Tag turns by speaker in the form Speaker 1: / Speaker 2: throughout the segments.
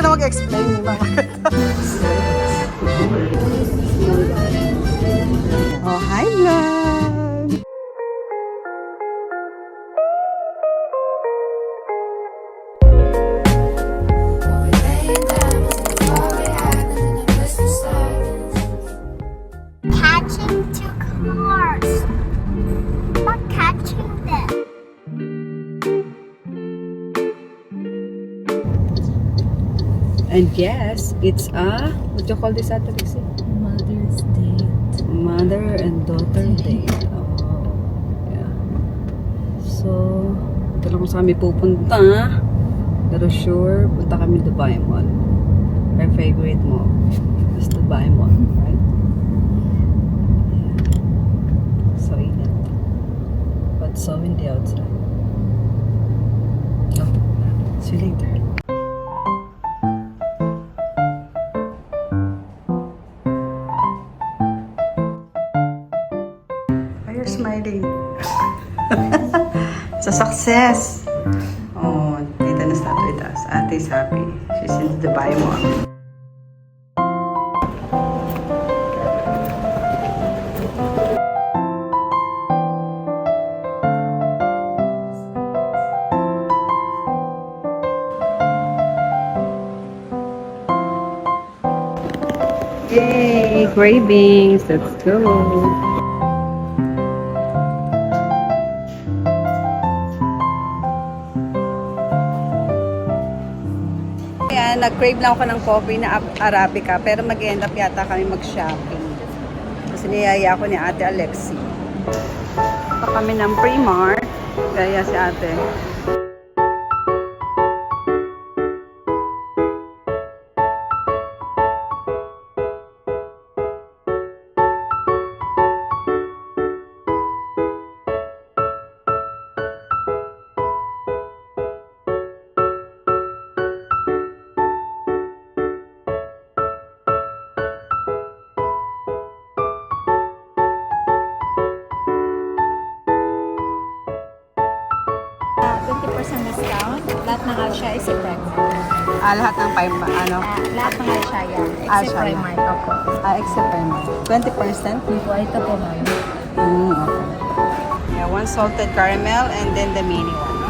Speaker 1: na mag-explain. Oh, hi vlog!
Speaker 2: Catching two cars. Not catching them.
Speaker 1: And yes, it's what you call this at Alexi?
Speaker 3: Mother's Day.
Speaker 1: Mother and daughter date. Oh, yeah. So, ito lang kung saan kami pupunta. Pero sure, punta kami Dubai Mall. Our favorite mall is Dubai Mall, right? Yeah. So init. But so windy outside. Oh, see you later. Why you're smiling? Sa success. Oh, tita na start with us. Ate is happy. She's in the Dubai Mall. Yay! Cravings! Let's go! Ayan, nag-crave lang ako ng coffee na Arabica, pero mag-end up yata kami mag-shopping. Kasi niyaya ako ni Ate Alexi. Ito kami ng Primark. Kaya si Ate.
Speaker 3: Discount. Lahat ng Alsha is a Primark.
Speaker 1: Lahat ng ano?
Speaker 3: Lahat ng Alsha yan. Except
Speaker 1: Alsha yan.
Speaker 3: Primark. Opo.
Speaker 1: Except Primark. 20%?
Speaker 3: Opo, ito po ma'am.
Speaker 1: Okay. Yeah, one salted caramel and then the mini one.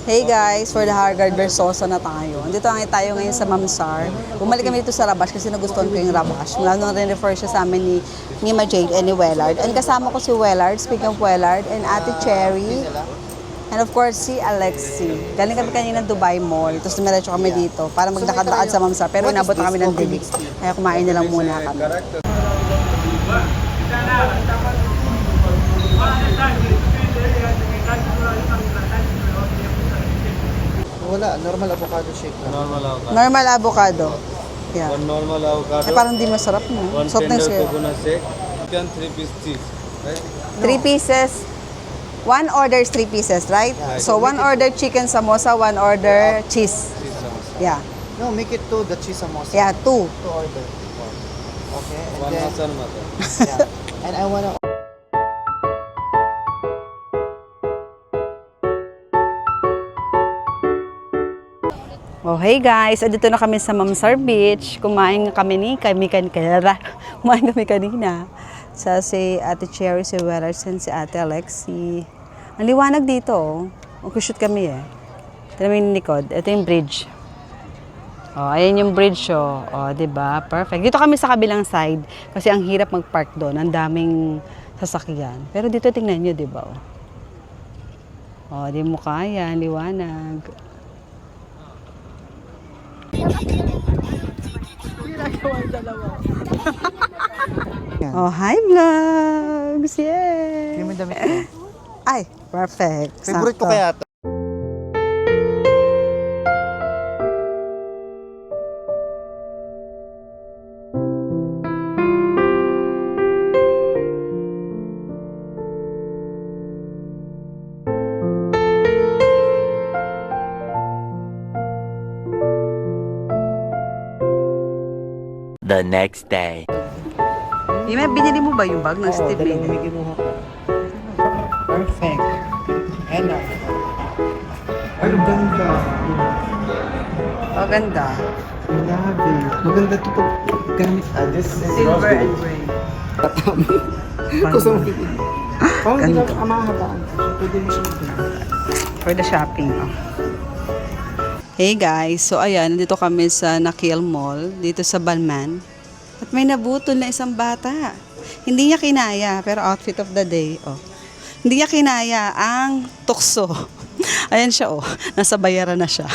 Speaker 1: Hey guys, for the Hargard Versosa na tayo. Andito tayo ngayon sa Mamsar. Bumalik kami dito sa Rabash kasi nagustuhan ko yung Rabash. Mula nung rin-refer siya sa amin ni Ma Jade and ni Wellard. And kasama ko si Wellard, speaking of Wellard, and Ate Cherry. And of course, si Alexi. Galing kami kanina Dubai Mall. Tapos dumiretso kami dito para maglakad-lakad sa Mamsar. Pero inabot na kami ng dilig. Kaya kumain na lang muna kami.
Speaker 4: Wala, normal avocado shake lang.
Speaker 5: Normal avocado.
Speaker 1: Normal avocado. Yeah.
Speaker 5: One normal avocado.
Speaker 1: Parang di masarap no?
Speaker 5: One
Speaker 1: Soft
Speaker 5: tender
Speaker 1: drinks kayo.
Speaker 5: coconut shake. Chicken 3-piece cheese. Right?
Speaker 1: 3 pieces. One order is 3 pieces, right?
Speaker 4: Yeah.
Speaker 1: So one order chicken samosa, one order cheese.
Speaker 5: Cheese samosa.
Speaker 1: Yeah.
Speaker 4: No, make it two, the cheese samosa.
Speaker 1: Yeah, 2.
Speaker 4: Two order. Okay, and
Speaker 5: One
Speaker 4: then,
Speaker 5: Hassan mother.
Speaker 4: yeah. And I wanna
Speaker 1: Oh, hey guys, andito na kami sa Mamsar Beach. Kumain kami kanina. Sa si Ate Cherry, si Wellard, and si Ate Alexi. Ang liwanag dito, oh. Mag-shoot kami eh. Ito namin yung likod. Ito yung bridge. Oh, ayan yung bridge, oh. Oh, diba? Perfect. Dito kami sa kabilang side kasi ang hirap mag-park doon. Ang daming sasakyan. Pero dito tingnan nyo, diba? Oh, di mo kaya. Liwanag. Oh, hi vlogs! Yay!
Speaker 4: Yung damit ko.
Speaker 1: Ay, perfect.
Speaker 4: Favorite ko
Speaker 1: Sakto.
Speaker 4: kaya to.
Speaker 6: the next day.
Speaker 1: Ima, binili mo ba yung bag ng Steve
Speaker 4: dalawang
Speaker 1: Madden?
Speaker 4: may kinuha ko. Perfect. And ay, ganda.
Speaker 1: Oh, ganda.
Speaker 4: Grabe. Maganda ito pag gamit. This is
Speaker 1: Silver and gray.
Speaker 4: Kusang parang hindi
Speaker 1: Ganda.
Speaker 4: lang mahabaan. Pwede mo siya
Speaker 1: For the shopping. Oh. Hey guys, so ayan, nandito kami sa Nakheel Mall, dito sa Balman. At may nabutol na isang bata. Hindi niya kinaya, pero outfit of the day. Oh. Hindi niya kinaya ang tukso. Ayan siya, oh. Nasa bayaran na siya.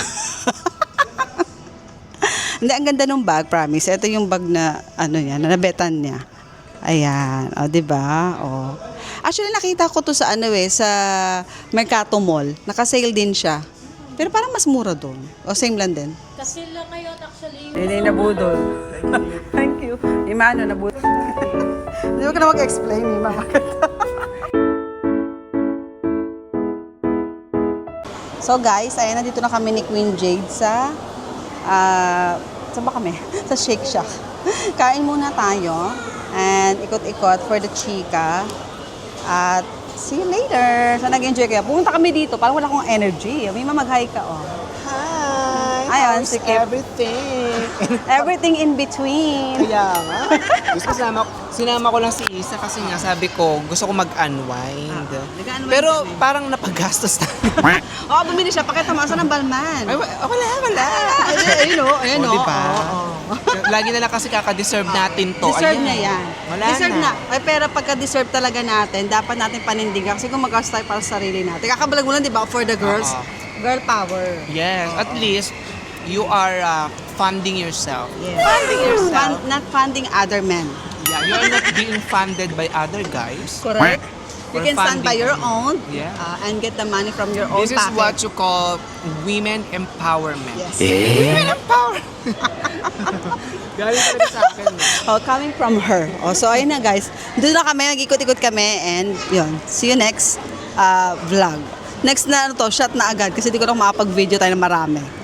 Speaker 1: Hindi, ang ganda ng bag, promise. Ito yung bag na, ano yan, na nabetan niya. Ayan, o, diba? O. Actually, nakita ko to sa, sa Mercato Mall. Nakasale din siya. Pero parang mas mura doon. O, same lang din.
Speaker 3: Kasi lang ngayon actually.
Speaker 1: Hindi, nabudol. Thank you. Imano, nabudol. Hindi mo ka na mag-explain, Ima. So guys, ayan, nandito na kami ni Queen Jade sa saan ba kami? Sa Shake Shack. Kain muna tayo and ikot-ikot for the chika. At see you later. So nag-enjoy kayo. Pumunta kami dito, parang wala akong energy. May mag-hi ka, oh.
Speaker 4: Hi!
Speaker 1: Ayun,
Speaker 4: How's
Speaker 1: si Kip.
Speaker 4: everything?
Speaker 1: Everything in between.
Speaker 7: Kaya nga. Gusto ko sinama ko lang si Isa kasi nga sabi ko gusto ko mag-unwind.
Speaker 1: Nag-unwind
Speaker 7: Pero
Speaker 1: kami.
Speaker 7: parang napagastos na.
Speaker 1: Oo, bumili siya. Pakita mo, saan ang Balman?
Speaker 7: Ay, wala.
Speaker 1: Ayun o, ayun o.
Speaker 7: O, diba? Lagi na lang kasi kaka-deserve natin to.
Speaker 1: Deserve
Speaker 7: Ayan.
Speaker 1: niya yan.
Speaker 7: Wala
Speaker 1: Deserve
Speaker 7: na.
Speaker 1: Ay, pero pagka-deserve talaga natin, dapat natin panindigan. Kasi kung mag-gastos tayo para sa sarili natin. Kakabalag mo lang, di ba, for the girls?
Speaker 7: Oo.
Speaker 1: Girl power.
Speaker 7: Yes, at least you are funding yourself.
Speaker 1: Yes.
Speaker 7: Funding yourself.
Speaker 1: Not funding other men.
Speaker 7: Yeah, you're not being funded by other guys.
Speaker 1: Correct? You
Speaker 7: Or
Speaker 1: can stand by
Speaker 7: funding
Speaker 1: your
Speaker 7: only.
Speaker 1: own
Speaker 7: Yeah.
Speaker 1: and get the money from your own
Speaker 7: This is
Speaker 1: pocket.
Speaker 7: what you call women empowerment.
Speaker 1: Yes.
Speaker 7: Women empowerment. Galing talaga sa akin.
Speaker 1: Oh, coming from her. Oh, so ayun na guys. Doon na kami, nag-ikot-ikot kami and yun. See you next vlog. Next na ano to, shot na agad kasi di ko na makapag-video tayo na marami.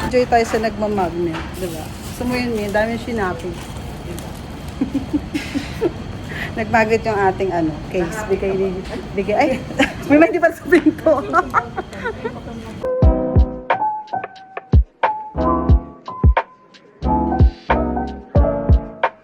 Speaker 1: Enjoy tayo sa nagmamagnet, di ba? Gusto mo yun, may dami yung sinapi. Nagmagnet yung ating case. Bigay, ay, may hindi pa sa pinto.